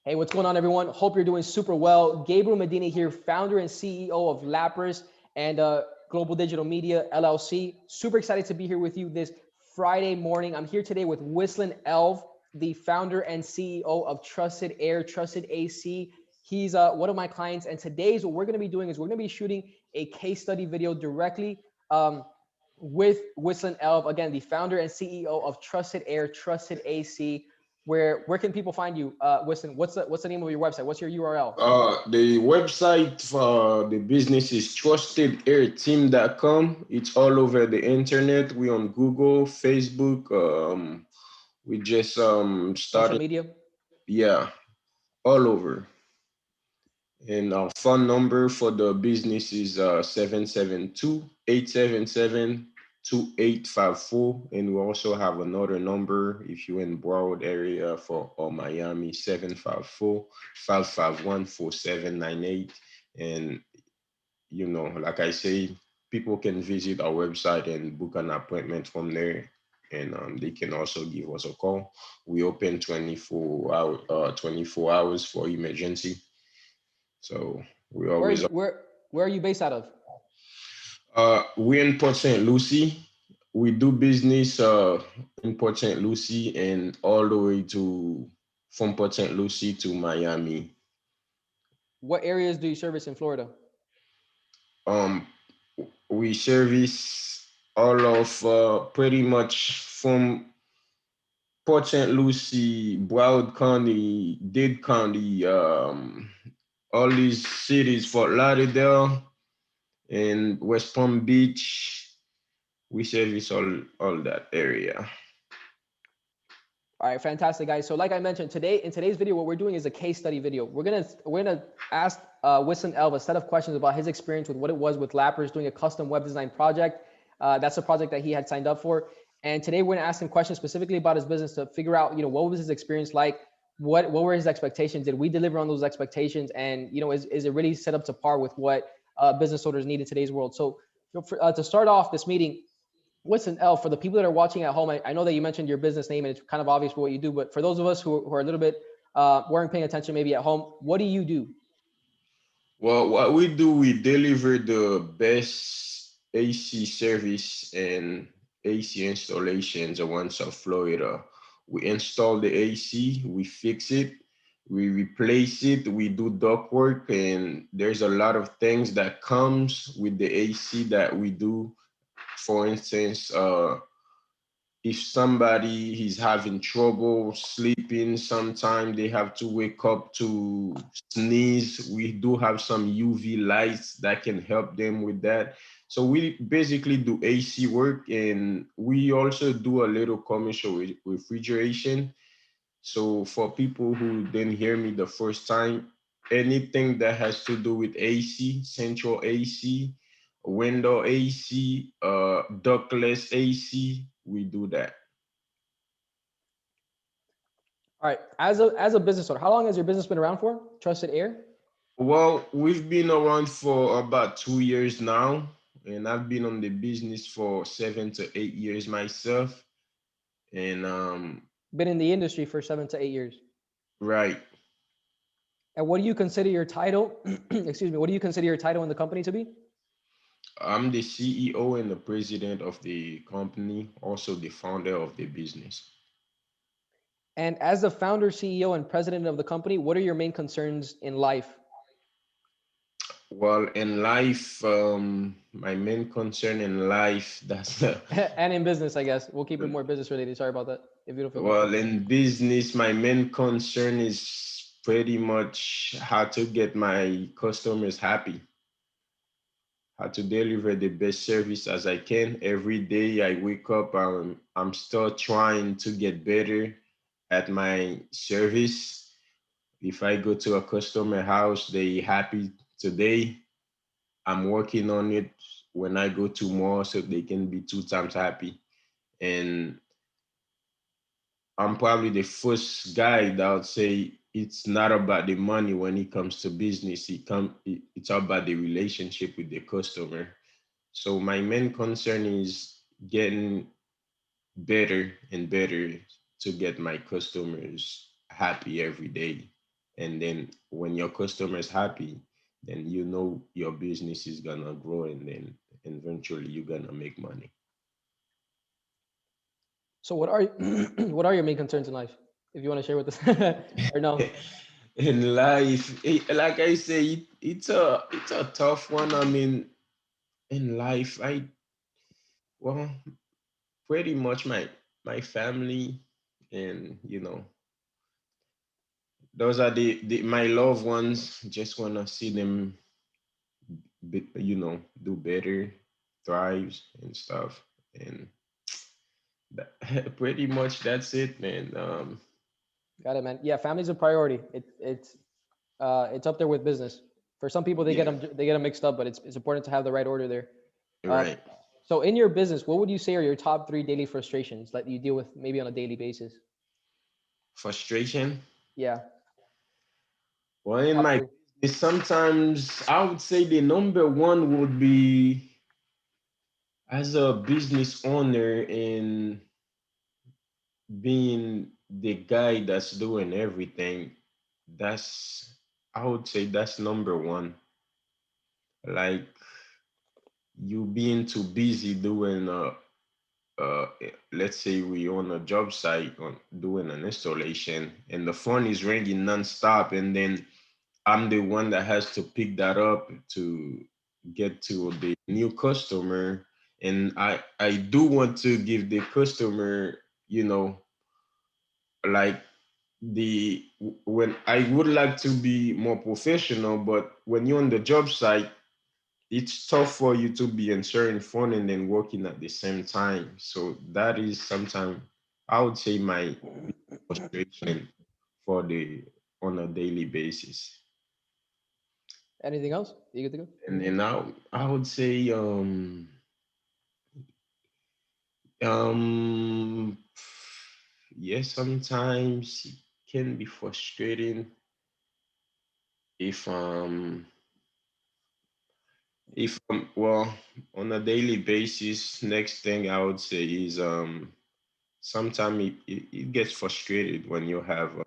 Hey, what's going on, everyone? Hope you're doing super well. Gabriel Medina here, founder and CEO of LAPRIS and Global Digital Media LLC. Super excited to be here with you this Friday morning. I'm here today with Wislin Elve, the founder and CEO of Trusted Air, Trusted AC. He's one of my clients, and today's what we're going to be doing is we're going to be shooting a case study video directly with Wislin Elve, again, the founder and CEO of Trusted Air, Trusted AC. Where can people find you, Winston? What's the name of your website? What's your URL? The website for the business is trustedairteam.com. It's all over the internet. We on Google, Facebook. We just Social started. media. Yeah, all over. And our phone number for the business is 772-877-2854. And we also have another number if you're in Broward area for or Miami, 754-551-4798. And like I say, people can visit our website and book an appointment from there. And they can also give us a call. We open 24 hours for emergency. So we Where always where are you based out of? we're in Port St. Lucie. We do business in Port St. Lucie and all the way to from Port St. Lucie to Miami. What areas do you service in Florida? Um, we service all of pretty much from Port St. Lucie, Broward County, Dade County, all these cities, Fort Lauderdale, and West Palm Beach. We service all that area. All right, fantastic, guys. So like I mentioned, in today's video, what we're doing is a case study video. We're gonna ask Winston Elve a set of questions about his experience with what it was with LAPRIS doing a custom web design project. That's a project that he had signed up for. And today we're gonna ask him questions specifically about his business to figure out, what was his experience like? What were his expectations? Did we deliver on those expectations? And is it really set up to par with what business owners need in today's world? So to start off this meeting, what's an L for the people that are watching at home? I know that you mentioned your business name and it's kind of obvious for what you do, but for those of us who are a little bit weren't paying attention maybe at home, what do you do? Well, what we do, we deliver the best AC service and AC installations around South Florida. We install the AC, we fix it, we replace it, we do duct work, and there's a lot of things that comes with the AC that we do. For instance, if somebody is having trouble sleeping, sometimes they have to wake up to sneeze. We do have some UV lights that can help them with that. So we basically do AC work, and we also do a little commercial refrigeration. So for people who didn't hear me the first time, anything that has to do with AC, central AC, window AC, ductless AC, we do that. All right, as a business owner, how long has your business been around for? Trusted Air? Well, we've been around for about 2 years now, and I've been on the business for 7 to 8 years myself. And Been in the industry for 7 to 8 years. right, And what do you consider your title? Excuse me. What do you consider your title in the company to be? I'm the CEO and the president of the company, also the founder of the business. And as the founder, CEO, and president of the company, what are your main concerns in life? Well, in life, my main concern in life, that's And in business, I guess. We'll keep it more business related. Sorry about that, if you don't feel well, comfortable. in business, my main concern is pretty much how to get my customers happy, how to deliver the best service as I can. Every day I wake up, I'm still trying to get better at my service. If I go to a customer house, they happy today. I'm working on it when I go to more so they can be 2 times happy. And I'm probably the first guy that would say it's not about the money when it comes to business. It's about the relationship with the customer. So my main concern is getting better and better to get my customers happy every day. And then when your customer is happy, then you know your business is gonna grow, and then eventually you're gonna make money. So what are what are your main concerns in life? If you want to share with us, or no? In life, like I say, it's a tough one. I mean, in life, well, pretty much my family, and those are the my loved ones. Just wanna see them, do better, thrives and stuff, and pretty much that's it, man. Got it, man. Yeah, family's a priority. It's up there with business. For some people, Yeah, they get them mixed up, but it's important to have the right order there. Uh, right. so in your business, what would you say are your top three daily frustrations that you deal with maybe on a daily basis? Frustration. Yeah, Well, in top my three. business, sometimes I would say the number one would be, as a business owner and being the guy that's doing everything. That's, I would say that's number one. Like, you being too busy doing uh let's say we on a job site on doing an installation, and the phone is ringing nonstop, and then I'm the one that has to pick that up to get to the new customer. And I do want to give the customer, you know, like, the when I would like to be more professional, but when you're on the job site, it's tough for you to be answering phone and then working at the same time. So that is sometimes, I would say, my frustration for the on a daily basis. Anything else? You good to go? And then I would say, um yes, sometimes it can be frustrating if well, on a daily basis. Next thing I would say is, sometimes it gets frustrated when you have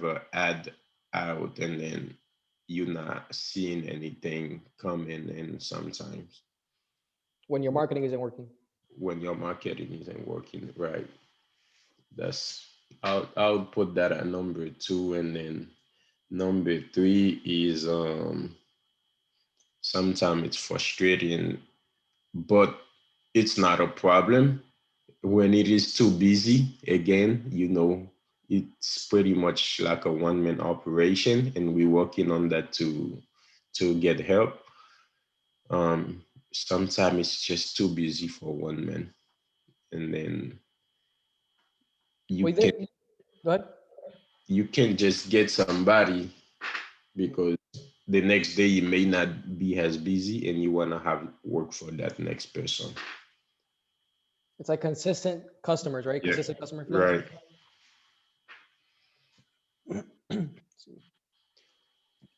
a ad out, and then you're not seeing anything coming in sometimes, When your marketing isn't working. when your marketing isn't working right. That's, I'll put that at number two. And then number three is, sometimes it's frustrating, but it's not a problem when it is too busy. Again, it's pretty much like a one-man operation, and we're working on that to get help. Sometimes it's just too busy for one man, and then you Wait, can go ahead. you can just get somebody, because the next day you may not be as busy, and you want to have work for that next person. It's like consistent customers, right? Yeah, Consistent customer flow. right.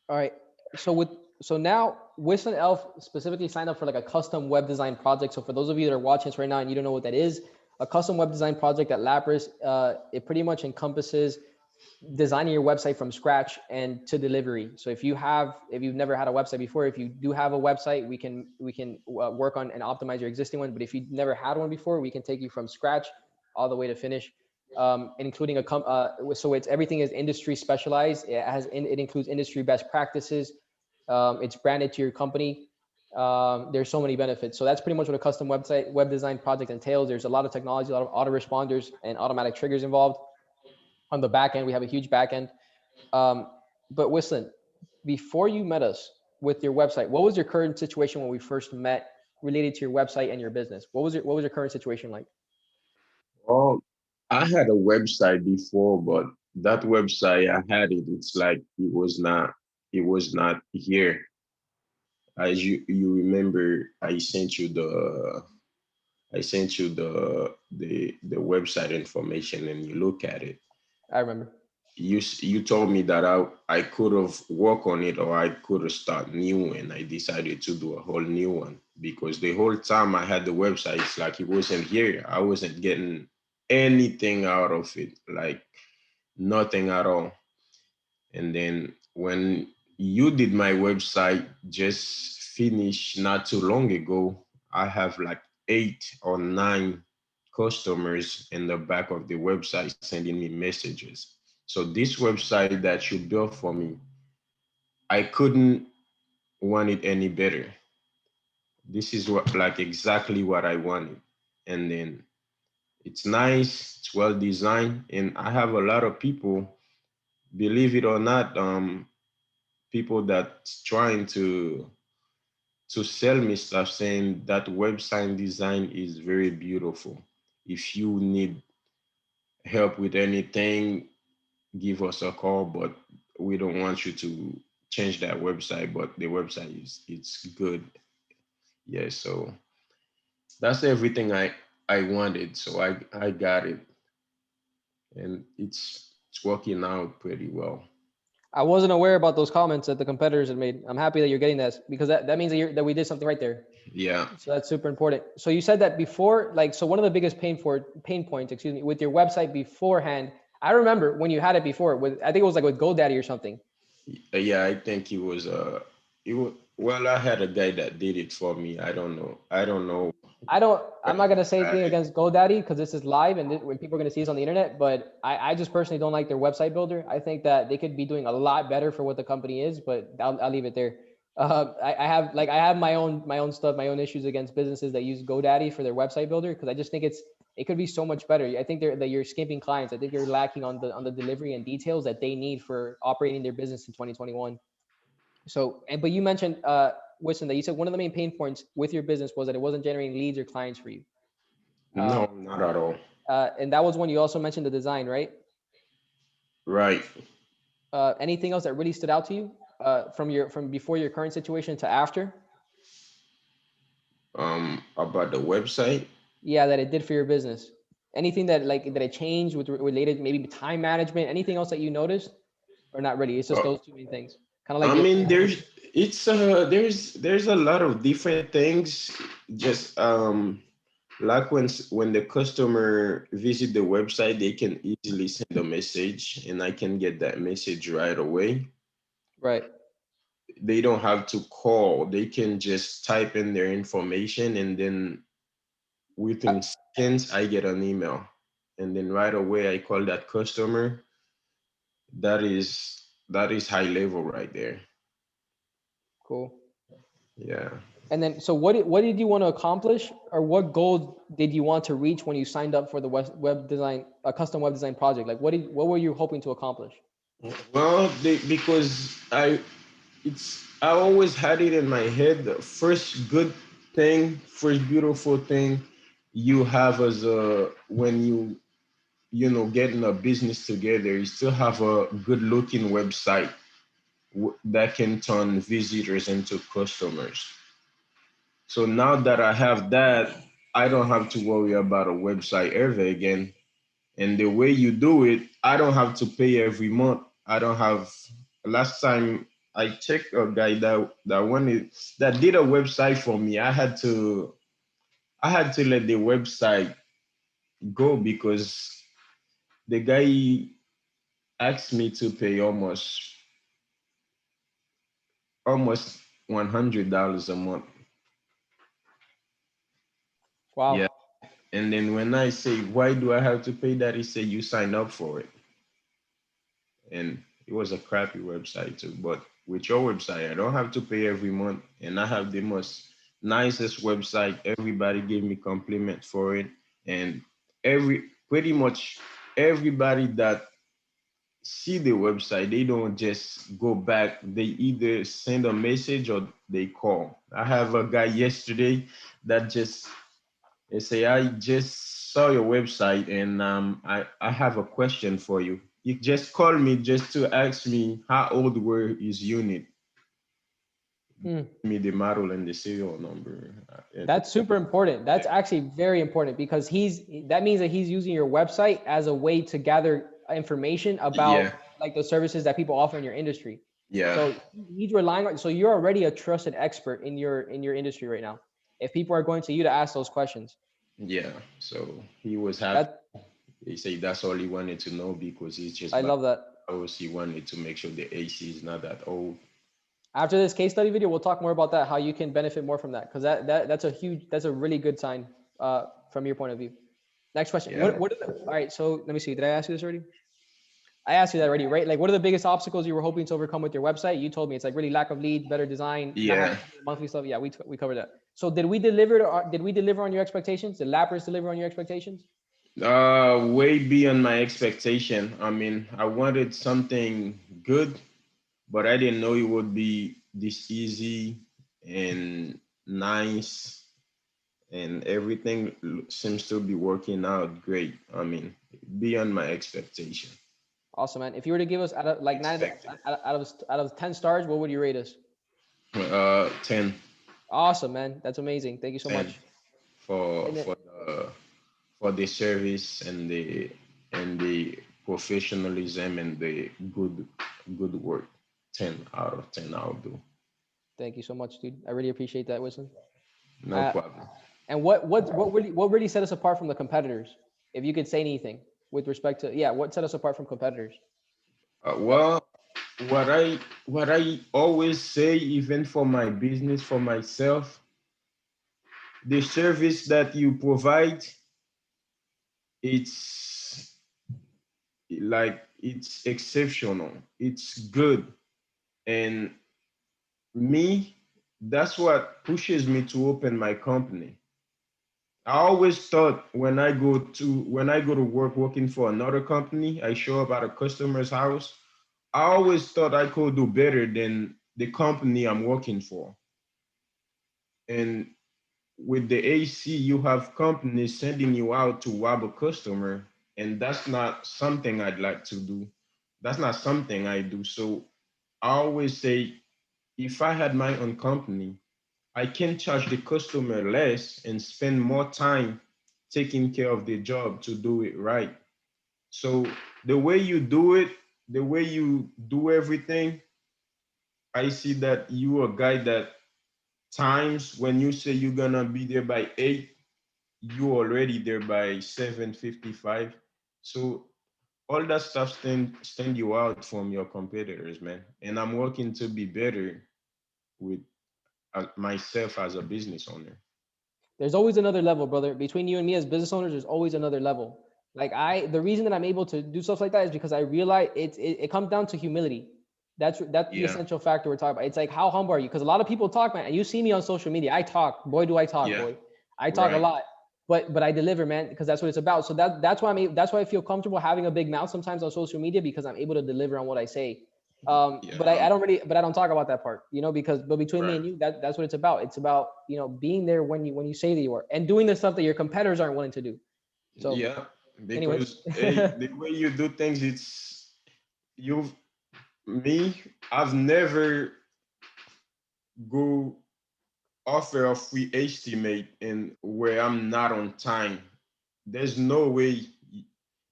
All right. So with so now Wislin Elf specifically signed up for like a custom web design project. So for those of you that are watching this right now and you don't know what that is, a custom web design project at LAPRIS, it pretty much encompasses designing your website from scratch and to delivery. So if you've never had a website before, if you do have a website, we can work on and optimize your existing one. But if you've never had one before, we can take you from scratch all the way to finish, including so it's everything is industry specialized. It includes industry best practices. It's branded to your company. There's so many benefits. So that's pretty much what a custom web design project entails. There's a lot of technology, a lot of autoresponders and automatic triggers involved. On the back end, we have a huge back end. Um, but Wislin, before you met us with your website, what was your current situation when we first met related to your website and your business? What was your current situation like? Well, I had a website before, but that website I had it. It's like it was not here. As you remember, I sent you the website information, and you look at it. I remember. You told me that I could have worked on it, or I could have started new, and I decided to do a whole new one, because the whole time I had the website, it's like it wasn't here. I wasn't getting anything out of it, like nothing at all. And then when you did my website just finished not too long ago, I have like 8 or 9 customers in the back of the website sending me messages. So this website that you built for me, I couldn't want it any better. This is what like exactly what I wanted. And then it's nice, it's well designed, and I have a lot of people, believe it or not, people that's trying to sell me stuff saying that website design is very beautiful. If you need help with anything, give us a call, but we don't want you to change that website, but the website is it's good. Yeah, so that's everything I wanted. So I got it, and it's working out pretty well. I wasn't aware about those comments that the competitors had made. I'm happy that you're getting this because that means that, that we did something right there. Yeah. So that's super important. So you said that before, like, so one of the biggest pain points, excuse me, with your website beforehand. I remember when you had it before with, I think it was like with GoDaddy or something. Yeah, I think it was, well, I had a guy that did it for me. I don't know I'm what not he gonna say anything had. against GoDaddy because this is live and when people are gonna see this on the internet, but I just personally don't like their website builder. I think that they could be doing a lot better for what the company is, but I'll leave it there. I have like I have my own stuff, my own issues against businesses that use GoDaddy for their website builder because I just think it could be so much better. I think that you're skimping clients. I think you're lacking on the delivery and details that they need for operating their business in 2021. So, and but you mentioned, Winston, that you said one of the main pain points with your business was that it wasn't generating leads or clients for you. No, Um, not at all. and that was when you also mentioned the design, right? Right. Anything else that really stood out to you from before your current situation to after? About the website. Yeah, that it did for your business. Anything that like that it changed with related maybe time management? Anything else that you noticed, or not really? It's just Uh, those two main things. Kind of like I the mean, there's a lot of different things. Just like when the customer visit the website, they can easily send a message, and I can get that message right away. right. They don't have to call. They can just type in their information, and then within seconds, I get an email. And then right away, I call that customer. That is high level right there. Cool. Yeah. And then, so what did you want to accomplish, or what goals did you want to reach when you signed up for the web design, a custom web design project? Like, what were you hoping to accomplish? Well, because I always had it in my head. The first good thing, first beautiful thing you have as a when you getting a business together, you still have a good looking website that can turn visitors into customers. So now that I have that, I don't have to worry about a website ever again. And the way you do it, I don't have to pay every month. I don't have. Last time I checked a guy that did a website for me. I had to let the website go because the guy asked me to pay almost $100 a month. Yeah. Wow. And then when I say, why do I have to pay that? He said, you sign up for it. And it was a crappy website too. But with your website, I don't have to pay every month. And I have the most nicest website. Everybody gave me compliments for it. And pretty much everybody that see the website, they don't just go back. They either send a message or they call. I have a guy yesterday that just they say, I just saw your website and I have a question for you. You just called me just to ask me how old were his unit. Hmm. Give me the model and the serial number. That's super important. That's actually very important because that means that he's using your website as a way to gather information Yeah, about like the services that people offer in your industry. yeah, So he's relying on, so you're already a trusted expert in your industry right now. If people are going to you to ask those questions, yeah. So he was happy. that He said that's all he wanted to know because he's just I buying love that. I also wanted to make sure the AC is not that old. After this case study video, we'll talk more about that, how you can benefit more from that, because that's a really good sign from your point of view. Next question. Yeah. All right, so let me see. Did I ask you this already? I asked you that already, right? Like, what are the biggest obstacles you were hoping to overcome with your website? You told me it's like really lack of leads, better design, not having Yeah. monthly stuff. Yeah, we covered that. So did we deliver on your expectations? Did LAPRIS deliver on your expectations? Way beyond my expectation. I mean, I wanted something good, but I didn't know it would be this easy and nice, and everything seems to be working out great. I mean, beyond my expectation. Awesome, man. If you were to give us out of like Expected. out of 10 stars, what would you rate us? 10, Awesome, man. That's amazing. Thank you so 10 much. for And then, the service and the professionalism and the good work. 10 out of 10 I'll do. thank you so much, dude. I really appreciate that, Winston. No Uh, problem. and what really set us apart from the competitors? If you could say anything with respect to, yeah, what set us apart from competitors? Well, what I always say, even for my business, for myself, the service that you provide, it's it's exceptional. It's good. And me, that's what pushes me to open my company. I always thought when I go to work working for another company, I show up at a customer's house. I always thought I could do better than the company I'm working for. And with the AC, you have companies sending you out to rob a customer, and that's not something I'd like to do. That's not something I do. So I always say, if I had my own company, I can charge the customer less and spend more time taking care of the job to do it right. So the way you do it, the way you do everything, I see that you a guy that times when you say you're gonna be there by 8, you already there by 7:55. So all that stuff stand you out from your competitors, man. And I'm working to be better with myself as a business owner. There's always another level, brother. Between you and me as business owners, there's always another level. Like the reason that I'm able to do stuff like that is because I realize it comes down to humility. That's the Yeah, essential factor we're talking about. It's like, how humble are you? Because a lot of people talk, man. And you see me on social media. I talk, boy, do I talk, yeah, boy. I talk a right. lot, but I deliver, man, because that's what it's about. So that's why I feel comfortable having a big mouth sometimes on social media, because I'm able to deliver on what I say. Yeah, But I don't talk about that part, but between me right. and you, that's what it's about. It's about, being there when you say that you are, and doing the stuff that your competitors aren't willing to do. So Yeah, anyways, because hey, the way you do things, it's you me. I've never go offer a free estimate and where I'm not on time. There's no way.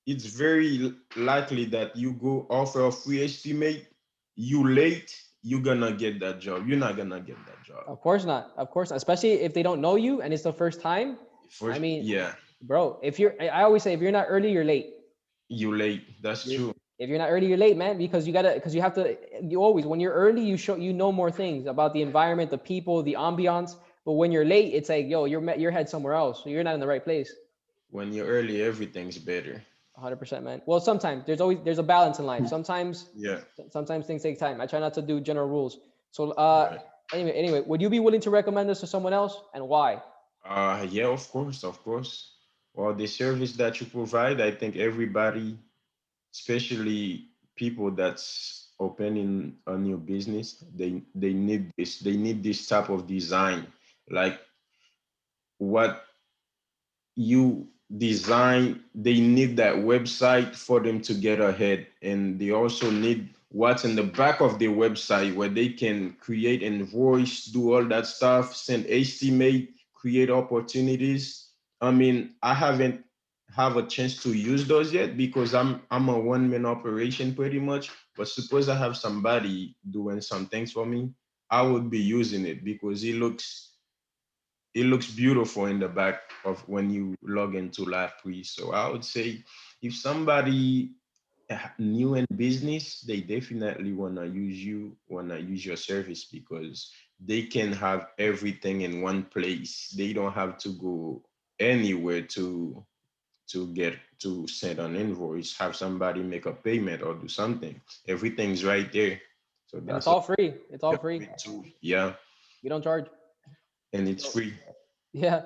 It's very likely that you go offer a free estimate, you late, you're gonna get that job. You're not gonna get that job. of course not, of course not. Especially if they don't know you and it's the first time. I First, mean, yeah, bro, I always say, if you're not early, you're late. you late. That's You're true. If you're not early, you're late, man, because you have to. You always, when you're early, you know more things about the environment, the people, the ambiance. But when you're late, it's like, yo, your head somewhere else, so you're not in the right place. When you're early, everything's better. 100%, man. Well, sometimes there's a balance in life. Yeah, Sometimes things take time. I try not to do general rules. So right. anyway, would you be willing to recommend this to someone else, and why? Yeah, of course, of course. Well, the service that you provide, I think everybody, especially people that's opening a new business, they need this. They need this type of design, like what you design. They need that website for them to get ahead, and they also need what's in the back of their website where they can create invoice, do all that stuff, send estimate, create opportunities. I mean, I haven't have a chance to use those yet because I'm a one-man operation pretty much. But suppose I have somebody doing some things for me, I would be using it because it looks beautiful in the back of when you log into LAPRIS. So I would say if somebody new in business, they definitely wanna use your service because they can have everything in one place. They don't have to go anywhere to send an invoice, have somebody make a payment or do something. Everything's right there. So And it's that's a all free. It's all free. great tool. Yeah, We don't charge. and it's So free. yeah.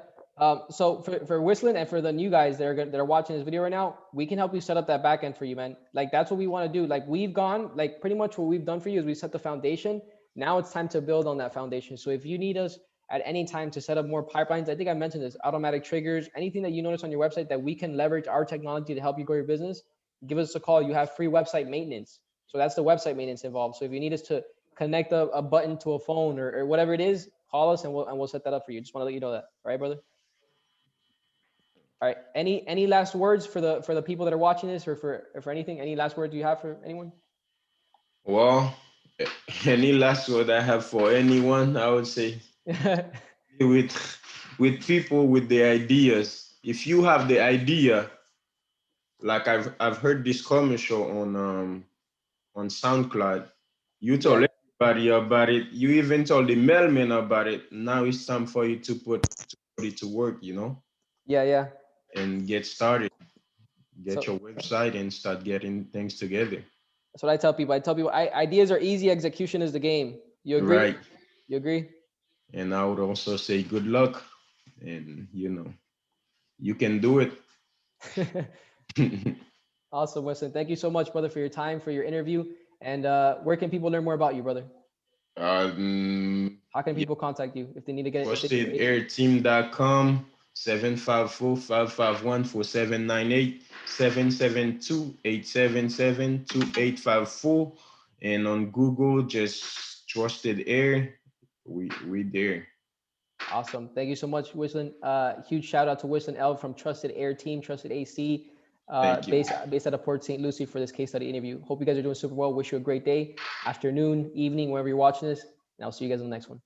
So for Whistling and for the new guys that are watching this video right now, we can help you set up that back end for you, man. Like that's what we want to do. Like we've gone, like pretty much what we've done for you is we set the foundation. Now it's time to build on that foundation. So if you need us at any time to set up more pipelines, I think I mentioned this, automatic triggers, anything that you notice on your website that we can leverage our technology to help you grow your business, give us a call. You have free website maintenance. So that's the website maintenance involved. So if you need us to connect a button to a phone or whatever it is, call us and we'll set that up for you. Just want to let you know that. All right, brother? All right. Any last words for the people that are watching this or for anything? Any last words you have for anyone? Well, any last word I have for anyone, I would say with people with the ideas. If you have the idea, like I've heard this commercial on SoundCloud. You told Yeah. everybody about it. You even told the mailman about it. Now it's time for you to put it to work, Yeah, yeah. and get started. Get So your website and start getting things together. that's what I tell people. I tell people ideas are easy, execution is the game. You agree? Right. You agree? And I would also say good luck, and you can do it. Awesome, Winston. Thank you so much, brother, for your time, for your interview. And where can people learn more about you, brother? How can Yeah, people contact you if they need to get if they need your trustedairteam.com 754-551-4798 772-877-2854, and on Google just Trusted Air. We there. Awesome. Thank you so much, Wislin. Huge shout out to Wislin Elve from Trusted Air Team, Trusted AC, Thank you. based out of Port St. Lucie for this case study interview. Hope you guys are doing super well. Wish you a great day, afternoon, evening, wherever you're watching this. And I'll see you guys in the next one.